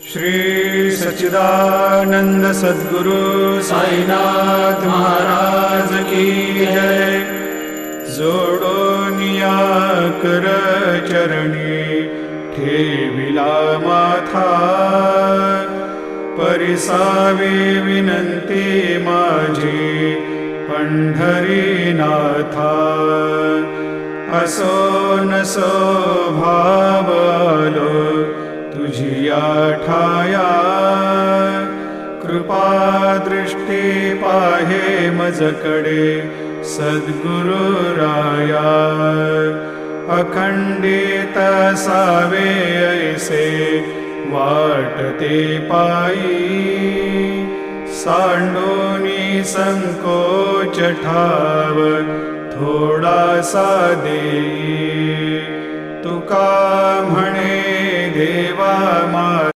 श्री सच्चिदानंद सद्गुरु साईनाथ महाराज की जय। जोडोनिया कर चरणी ठेविला माथा, परिसावे विनंती माझी पंढरीनाथा। असो नसो भाव आलो तुझिया ठाया, कृपा दृष्टी पाहे मजकडे सद्गुरु राया। अखंडित सावे ऐसे वाटते पायी, सांडोनी संकोच ठाव थोडासा देई। तुका म्हणे देवा माझा